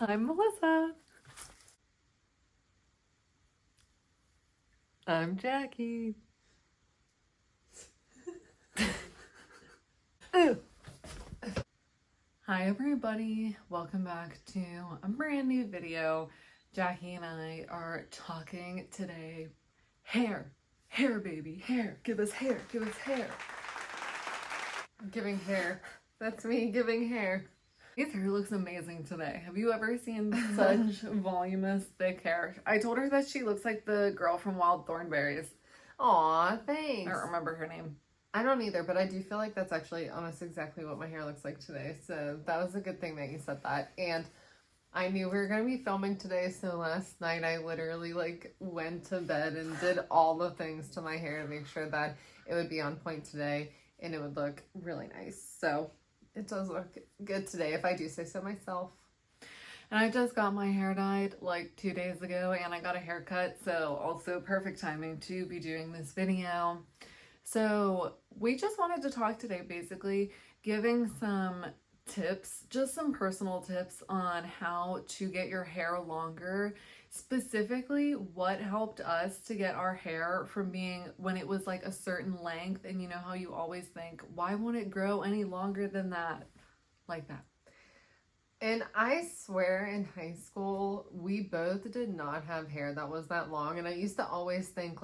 I'm Melissa. I'm Jackie. Ooh. Hi everybody, welcome back to a brand new video. Jackie and I are talking today hair. Hair, baby, hair. Give us hair, give us hair. Giving hair. That's me giving hair. His hair looks amazing today. Have you ever seen such voluminous, thick hair? I told her that she looks like the girl from Wild Thornberries. Aw, thanks. I don't remember her name. I don't either, but I do feel like that's actually almost exactly what my hair looks like today. So that was a good thing that you said that. And I knew we were going to be filming today, so last night I literally went to bed and did all the things to my hair to make sure that it would be on point today and it would look really nice. So it does look good today, if I do say so myself. And I just got my hair dyed like 2 days ago and I got a haircut, so also perfect timing to be doing this video. So we just wanted to talk today, basically giving some tips, just some personal tips on how to get your hair longer. Specifically, what helped us to get our hair from being when it was like a certain length, and you know how you always think, why won't it grow any longer than that? Like that. And I swear in high school, we both did not have hair that was that long. And I used to always think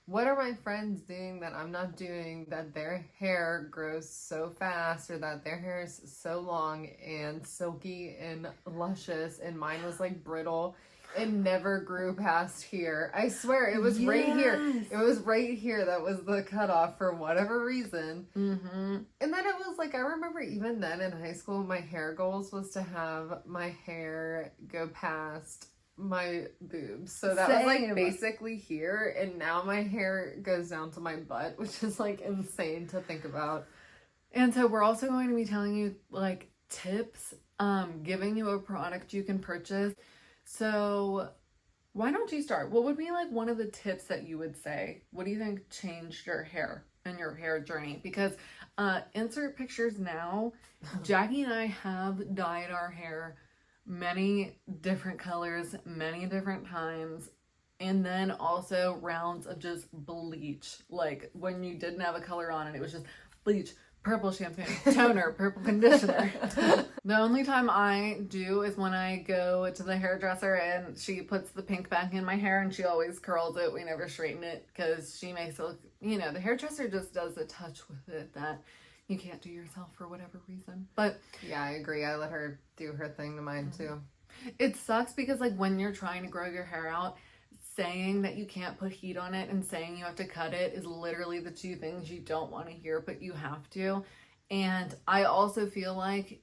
what are my friends doing that I'm not doing, that their hair grows so fast or that their hair is so long and silky and luscious and mine was brittle and never grew past here. I swear it was right here. It was right here that was the cutoff for whatever reason. Mm-hmm. And then it was I remember even then in high school, my hair goals was to have my hair go past my boobs. So that was basically here, and now my hair goes down to my butt, which is insane to think about. And so we're also going to be telling you tips, giving you a product you can purchase. So why don't you start? What would be one of the tips that you would say? What do you think changed your hair and your hair journey? Because insert pictures now. Jackie and I have dyed our hair many different colors, many different times, and then also rounds of just bleach. Like when you didn't have a color on it, it was just bleach, purple shampoo, toner, purple conditioner. The only time I do is when I go to the hairdresser and she puts the pink back in my hair, and she always curls it. We never straighten it because she makes it look, the hairdresser just does a touch with it that you can't do yourself for whatever reason. But yeah, I agree. I let her do her thing to mine too. It sucks because when you're trying to grow your hair out, saying that you can't put heat on it and saying you have to cut it is literally the two things you don't want to hear, but you have to. And I also feel like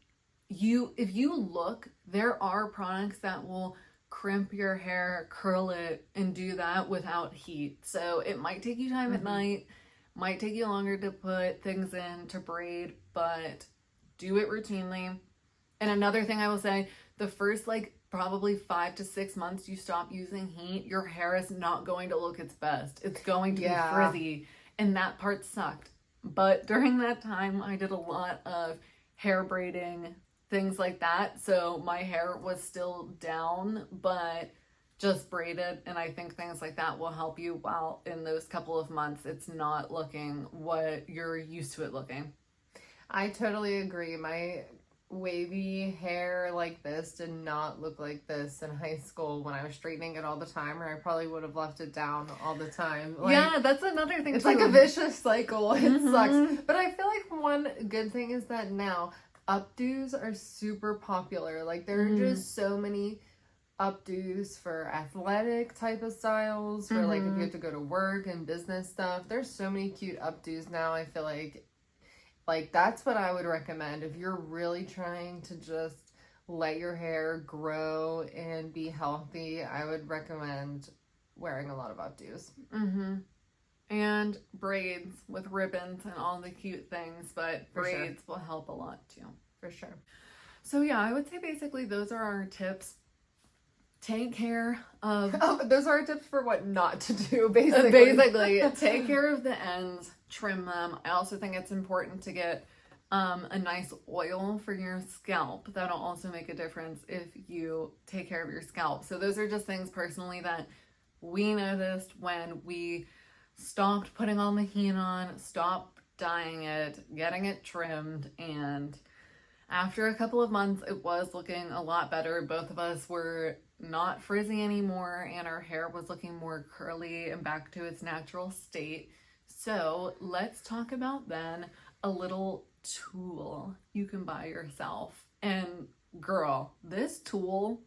if you look, there are products that will crimp your hair, curl it, and do that without heat. So it might take you time at night, might take you longer to put things in, to braid, but do it routinely. And another thing I will say, the first probably 5 to 6 months you stop using heat, your hair is not going to look its best. It's going to be frizzy, and that part sucked. But during that time, I did a lot of hair braiding, things like that. So my hair was still down, but just braided, and I think things like that will help you while in those couple of months it's not looking what you're used to it looking. I totally agree. My wavy hair like this did not look like this in high school when I was straightening it all the time, or I probably would have left it down all the time. Yeah, that's another thing. It's like a vicious cycle. It sucks. But I feel like one good thing is that now updos are super popular. There are just so many updos for athletic type of styles, for if you have to go to work and business stuff. There's so many cute updos now. I feel like that's what I would recommend if you're really trying to just let your hair grow and be healthy. I would recommend wearing a lot of updos. And braids with ribbons and all the cute things, but braids will help a lot too. For sure. So yeah, I would say basically those are our tips. Take care of... those are our tips for what not to do, basically. Basically, take care of the ends, trim them. I also think it's important to get a nice oil for your scalp. That'll also make a difference if you take care of your scalp. So those are just things personally that we noticed when we stopped putting all the heat on, stopped dyeing it, getting it trimmed, and after a couple of months, it was looking a lot better. Both of us were not frizzy anymore, and our hair was looking more curly and back to its natural state. So let's talk about then a little tool you can buy yourself. And girl, this tool,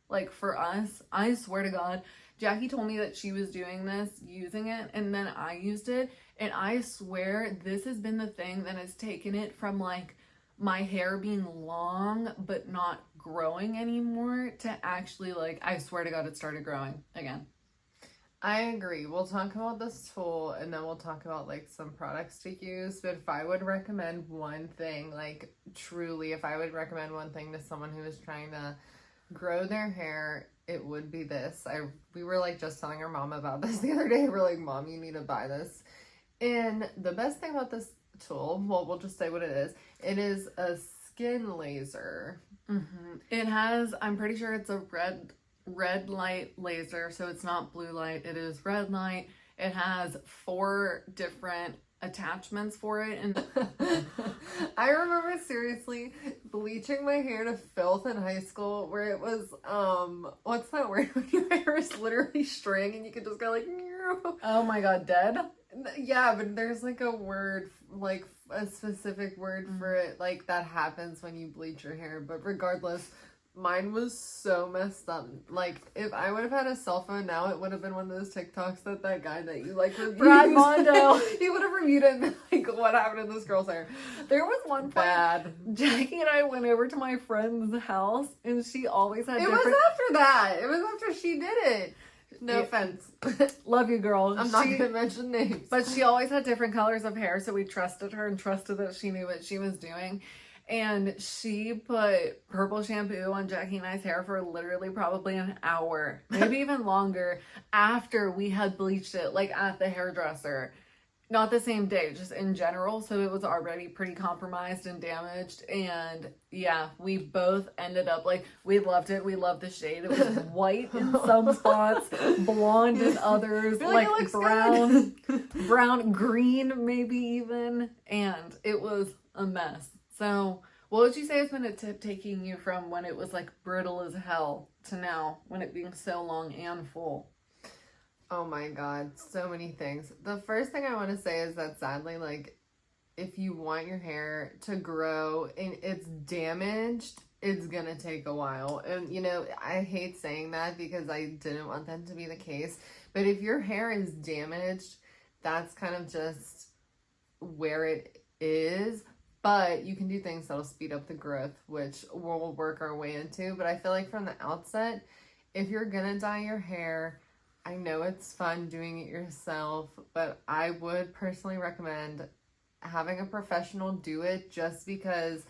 like for us, I swear to God, Jackie told me that she was doing this, using it, and then I used it. And I swear this has been the thing that has taken it from like my hair being long but not growing anymore to actually, like, I swear to God, it started growing again. I agree. We'll talk about this tool and then we'll talk about like some products to use. But if I would recommend one thing, like truly, if I would recommend one thing to someone who is trying to grow their hair, it would be this. We were like just telling our mom about this the other day. We're like, Mom, you need to buy this. And the best thing about this tool, well, we'll just say what it is. It is a skin laser. Mm-hmm. It has, I'm pretty sure it's a red light laser, so it's not blue light, it is red light. It has 4 different attachments for it, and I remember seriously bleaching my hair to filth in high school, where it was what's that word when your hair is literally string and you could just go like oh my God, dead. Yeah, but there's like a word, like a specific word for it, like that happens when you bleach your hair. But regardless, mine was so messed up. Like, if I would have had a cell phone now, it would have been one of those TikToks that guy that you like reviewed. Brad Mondo. He would have reviewed it and been like, what happened to this girl's hair? There was one point, Bad. Jackie and I went over to my friend's house, and she always had It different... was after that. It was after she did it. No Yeah. offense. Love you, girl. I'm not going to mention names. But she always had different colors of hair, so we trusted her and trusted that she knew what she was doing. And she put purple shampoo on Jackie and I's hair for literally probably an hour, maybe even longer, after we had bleached it, like at the hairdresser. Not the same day, just in general. So it was already pretty compromised and damaged. And yeah, we both ended up like, we loved it. We loved the shade. It was white in some spots, blonde in others, like brown, brown, green, maybe even. And it was a mess. So what would you say has been a tip taking you from when it was like brittle as hell to now when it being so long and full? Oh my God, so many things. The first thing I want to say is that sadly, like, if you want your hair to grow and it's damaged, it's gonna take a while. And, you know, I hate saying that because I didn't want that to be the case. But if your hair is damaged, that's kind of just where it is. But you can do things that'll speed up the growth, which we'll work our way into. But I feel like from the outset, if you're gonna dye your hair, I know it's fun doing it yourself, but I would personally recommend having a professional do it, just because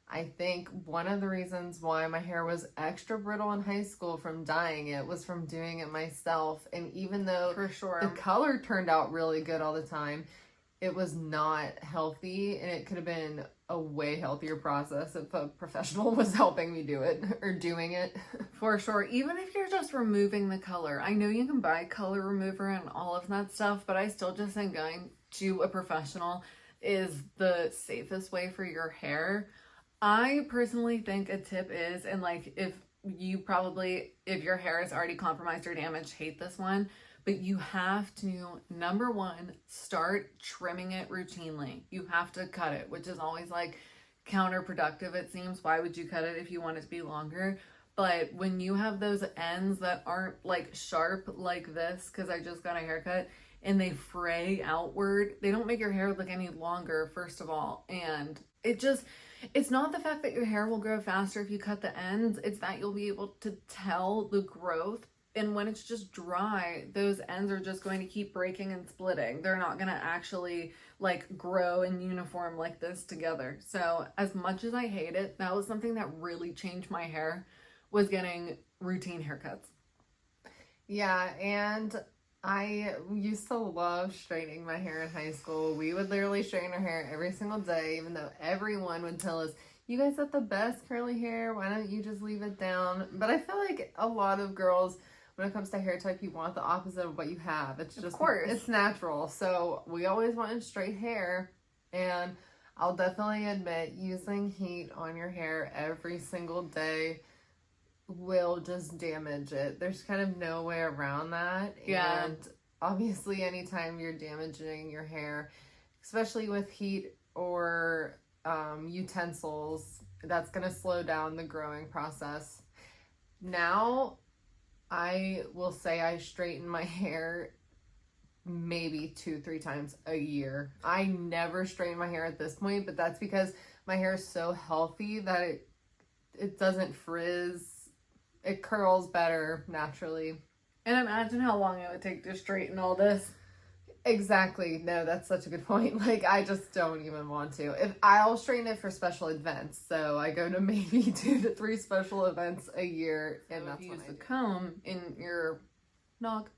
I think one of the reasons why my hair was extra brittle in high school from dyeing it was from doing it myself. And even though For sure. the color turned out really good all the time, it was not healthy, and it could have been a way healthier process if a professional was helping me do it or doing it. For sure. Even if you're just removing the color. I know you can buy color remover and all of that stuff, but I still just think going to a professional is the safest way for your hair. I personally think a tip is, and like if your hair is already compromised or damaged, hate this one, but you have to, number one, start trimming it routinely. You have to cut it, which is always like counterproductive, it seems. Why would you cut it if you want it to be longer? But when you have those ends that aren't like sharp like this, because I just got a haircut, and they fray outward, they don't make your hair look any longer, first of all. And it's not the fact that your hair will grow faster if you cut the ends, it's that you'll be able to tell the growth. And when it's just dry, those ends are just going to keep breaking and splitting. They're not going to actually like grow in uniform like this together. So as much as I hate it, that was something that really changed my hair, was getting routine haircuts. Yeah, and I used to love straightening my hair in high school. We would literally straighten our hair every single day, even though everyone would tell us, you guys have the best curly hair. Why don't you just leave it down? But I feel like a lot of girls, when it comes to hair type, you want the opposite of what you have. It's just, Of course. it's natural. So we always wanted straight hair. And I'll definitely admit, using heat on your hair every single day will just damage it. There's kind of no way around that. Yeah. And obviously, anytime you're damaging your hair, especially with heat or utensils, that's going to slow down the growing process. Now, I will say I straighten my hair maybe 2-3 times a year. I never straighten my hair at this point, but that's because my hair is so healthy that it doesn't frizz. It curls better naturally. And imagine how long it would take to straighten all this. Exactly. No, that's such a good point. Like, I just don't even want to. If I'll straighten it for special events, so I go to maybe 2 to 3 special events a year, and that's use when I the do. comb in your nog.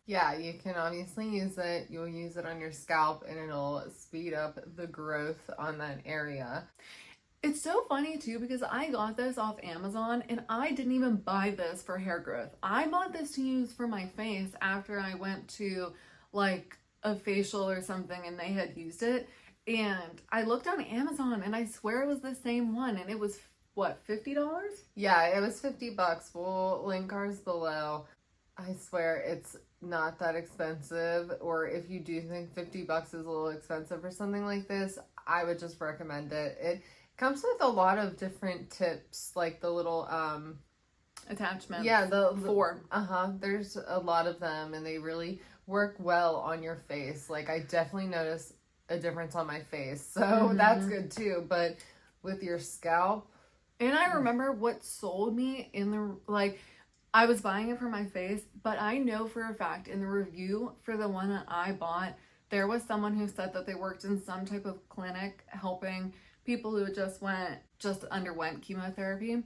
Yeah, you can obviously use it. You'll use it on your scalp, and it'll speed up the growth on that area. It's so funny too because I got this off Amazon and I didn't even buy this for hair growth. I bought this to use for my face after I went to like a facial or something and they had used it. And I looked on Amazon and I swear it was the same one and it was what, $50? Yeah, it was $50. We'll link ours below. I swear it's not that expensive, or if you do think $50 is a little expensive for something like this, I would just recommend it. It comes with a lot of different tips, like the little Attachments. yeah, the 4. there's a lot of them and they really work well on your face. Like, I definitely notice a difference on my face, so that's good too. But with your scalp, And I remember what sold me in the, like, I was buying it for my face, but I know for a fact in the review for the one that I bought, there was someone who said that they worked in some type of clinic helping people who just underwent chemotherapy.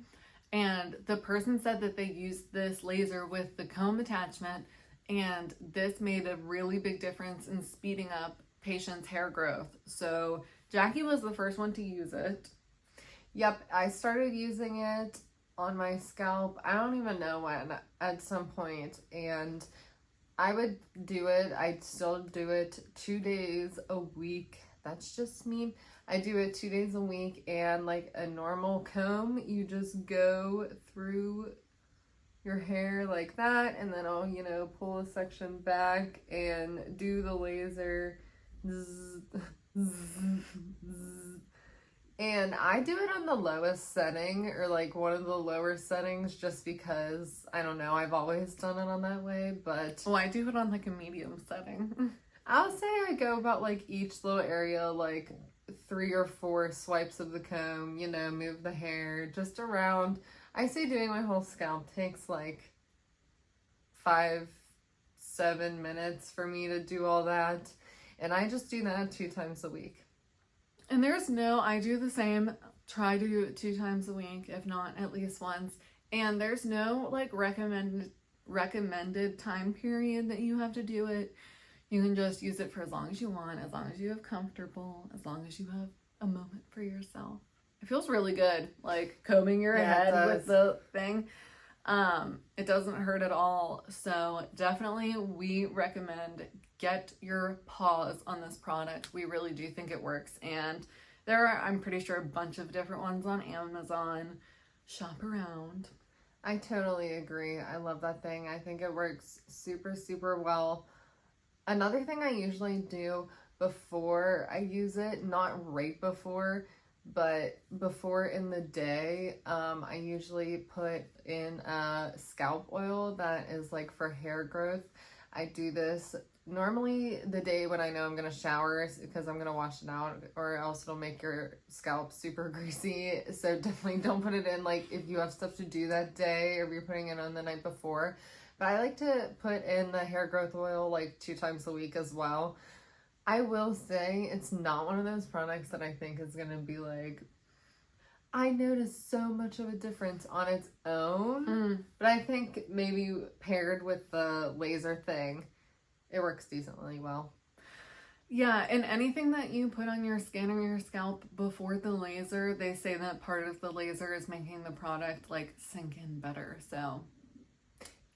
And the person said that they used this laser with the comb attachment, and this made a really big difference in speeding up patients' hair growth. So Jackie was the first one to use it. yep, I started using it on my scalp. I don't even know when, at some point, and I would do it. I'd still do it 2 days a week. That's just me. I do it 2 days a week, and like a normal comb, you just go through your hair like that, and then I'll, pull a section back and do the laser. Zzz, zzz, zzz. And I do it on the lowest setting, or like one of the lower settings, just because, I don't know, I've always done it on that way, but Well, I do it on like a medium setting. I'll say I go about like each little area, like 3 or 4 swipes of the comb, move the hair just around. I say doing my whole scalp takes like 5-7 minutes for me to do all that. And I just do that 2 times a week. And I do the same, try to do it 2 times a week, if not at least once. And there's no like recommended time period that you have to do it. You can just use it for as long as you want, as long as you have comfortable, as long as you have a moment for yourself. It feels really good, like combing your head with the thing. It doesn't hurt at all. So definitely we recommend get your paws on this product. We really do think it works. And there are, I'm pretty sure, a bunch of different ones on Amazon. Shop around. I totally agree. I love that thing. I think it works super, super well. Another thing I usually do before I use it, not right before, but before in the day, I usually put in a scalp oil that is like for hair growth. I do this normally the day when I know I'm going to shower, because I'm going to wash it out, or else it'll make your scalp super greasy. So definitely don't put it in like if you have stuff to do that day, or if you're putting it on the night before. But I like to put in the hair growth oil like 2 times a week as well. I will say it's not one of those products that I think is going to be like, I noticed so much of a difference on its own. But I think maybe paired with the laser thing, it works decently well. Yeah, and anything that you put on your skin or your scalp before the laser, they say that part of the laser is making the product like sink in better. So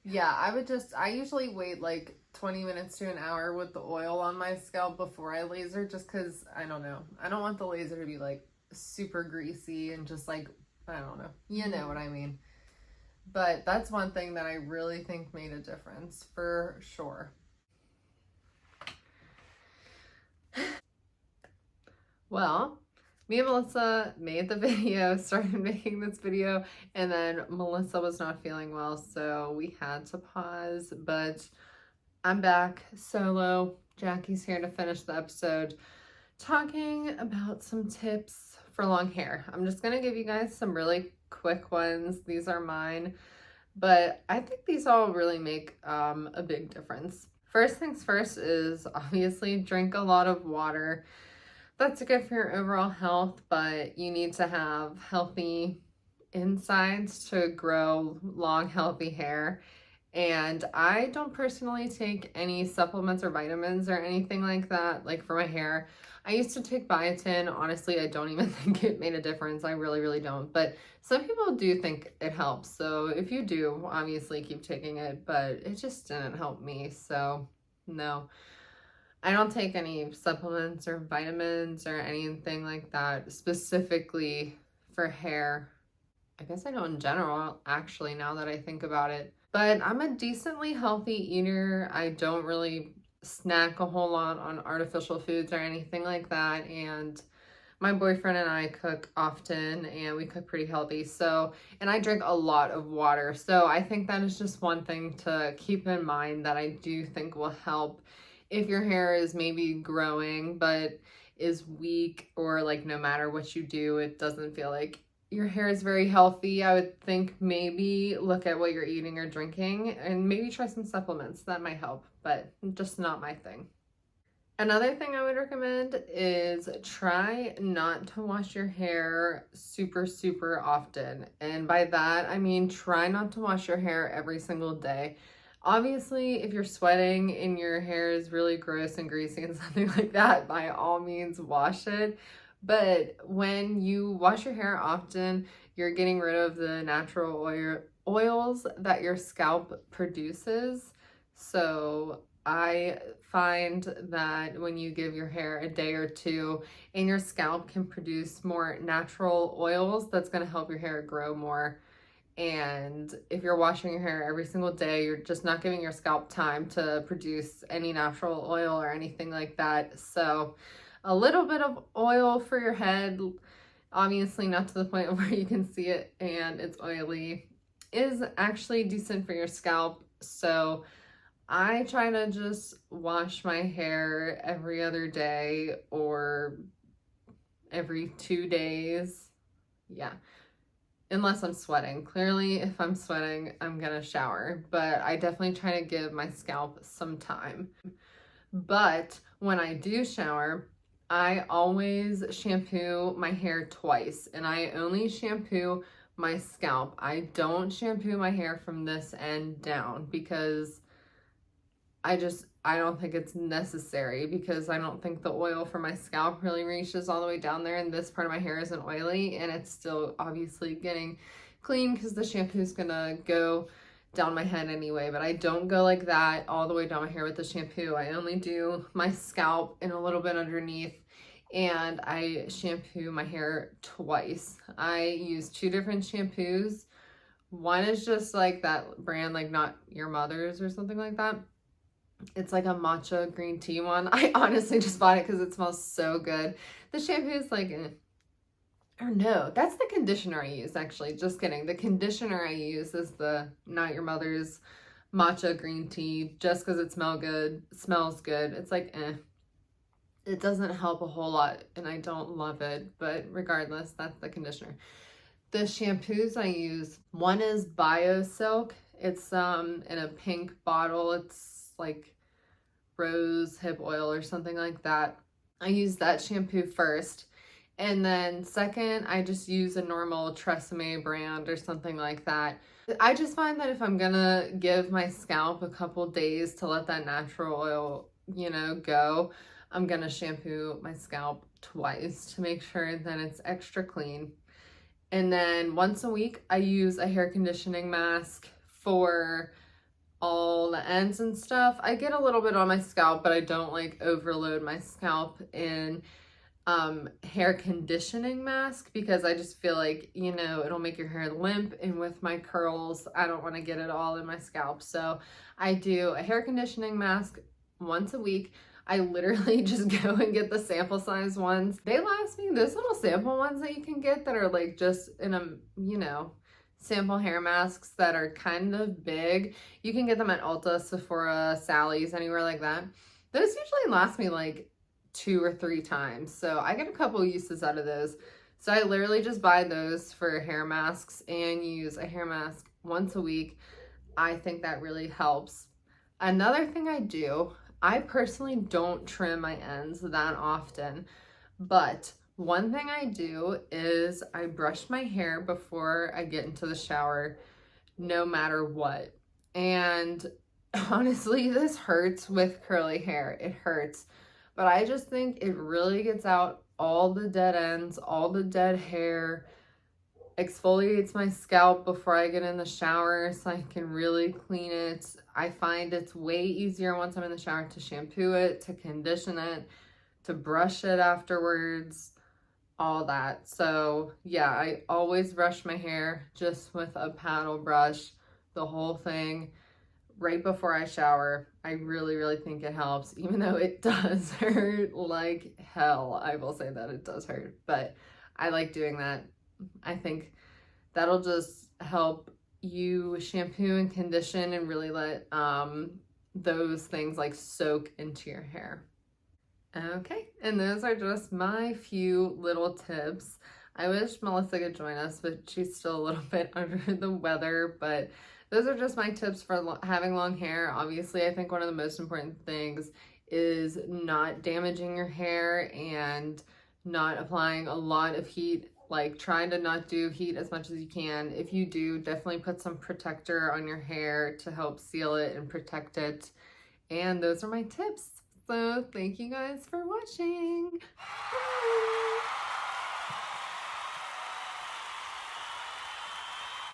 yeah, I usually wait like 20 minutes to an hour with the oil on my scalp before I laser, just because I don't know. I don't want the laser to be like super greasy and just like, I don't know. You know what I mean. But that's one thing that I really think made a difference for sure. Well, me and Melissa made the video, started making this video, and then Melissa was not feeling well, so we had to pause. But I'm back solo. Jackie's here to finish the episode talking about some tips for long hair. I'm just going to give you guys some really quick ones. These are mine, but I think these all really make a big difference. First things first is obviously drink a lot of water. That's good for your overall health, but you need to have healthy insides to grow long, healthy hair. And I don't personally take any supplements or vitamins or anything like that, like for my hair. I used to take biotin. Honestly, I don't even think it made a difference. I really, really don't. But some people do think it helps. So if you do, obviously keep taking it, but it just didn't help me. So no. I don't take any supplements or vitamins or anything like that specifically for hair. I guess I know in general, actually, now that I think about it. But I'm a decently healthy eater. I don't really snack a whole lot on artificial foods or anything like that. And my boyfriend and I cook often and we cook pretty healthy. So, and I drink a lot of water. So I think that is just one thing to keep in mind that I do think will help if your hair is maybe growing but is weak, or like no matter what you do, it doesn't feel like your hair is very healthy. I would think maybe look at what you're eating or drinking and maybe try some supplements. That might help, but just not my thing. Another thing I would recommend is try not to wash your hair super, super often. And by that, I mean try not to wash your hair every single day. Obviously, if you're sweating and your hair is really gross and greasy and something like that, by all means wash it. But when you wash your hair often, you're getting rid of the natural oils that your scalp produces. So I find that when you give your hair a day or two and your scalp can produce more natural oils, that's going to help your hair grow more. And if you're washing your hair every single day, you're just not giving your scalp time to produce any natural oil or anything like that. So a little bit of oil for your head, obviously not to the point where you can see it and it's oily, is actually decent for your scalp. So I try to just wash my hair every other day or every 2 days. Yeah. Unless I'm sweating. Clearly, if I'm sweating, I'm gonna shower. But I definitely try to give my scalp some time. But when I do shower, I always shampoo my hair twice. And I only shampoo my scalp. I don't shampoo my hair from this end down because I don't think it's necessary, because I don't think the oil for my scalp really reaches all the way down there, and this part of my hair isn't oily and it's still obviously getting clean because the shampoo is gonna go down my head anyway. But I don't go like that all the way down my hair with the shampoo. I only do my scalp and a little bit underneath, and I shampoo my hair twice. I use 2 different shampoos. One is just like that brand, like Not Your Mother's or something like that. It's like a matcha green tea one. I honestly just bought it because it smells so good. The shampoo is like, or no, that's the conditioner I use, actually. Just kidding. The conditioner I use is the Not Your Mother's matcha green tea, just because it smells good. It's like, it doesn't help a whole lot, and I don't love it, but regardless, that's the conditioner. The shampoos I use, one is BioSilk. It's in a pink bottle. It's like rose hip oil or something like that. I use that shampoo first, And then second, I just use a normal Tresemme brand or something like that. I just find that if I'm gonna give my scalp a couple days to let that natural oil, you know, go, I'm gonna shampoo my scalp twice to make sure that it's extra clean. And then once a week, I use a hair conditioning mask for all the ends and stuff. I get a little bit on my scalp, but I don't like overload my scalp in hair conditioning mask because I just feel like, you know, it'll make your hair limp, and with my curls, I don't want to get it all in my scalp. So I do a hair conditioning mask once a week. I literally just go and get the sample size ones. They last me, those little sample ones that you can get that are like just in a, you know, sample hair masks that are kind of big. You can get them at Ulta, Sephora, Sally's, anywhere like that. Those usually last me like 2 or 3 times. So I get a couple uses out of those. So I literally just buy those for hair masks and use a hair mask once a week. I think that really helps. Another thing I do, I personally don't trim my ends that often, but one thing I do is I brush my hair before I get into the shower, no matter what. And honestly, this hurts with curly hair. It hurts. But I just think it really gets out all the dead ends, all the dead hair, exfoliates my scalp before I get in the shower so I can really clean it. I find it's way easier once I'm in the shower to shampoo it, to condition it, to brush it afterwards, all that. So yeah, I always brush my hair just with a paddle brush, the whole thing, right before I shower. I really, really think it helps, even though it does hurt like hell. I will say that it does hurt, but I like doing that. I think that'll just help you shampoo and condition and really let those things like soak into your hair. Okay, and those are just my few little tips. I wish Melissa could join us, but she's still a little bit under the weather, but those are just my tips for having long hair. Obviously, I think one of the most important things is not damaging your hair and not applying a lot of heat. Like, trying to not do heat as much as you can. If you do, definitely put some protector on your hair to help seal it and protect it. And those are my tips. So thank you guys for watching. Bye.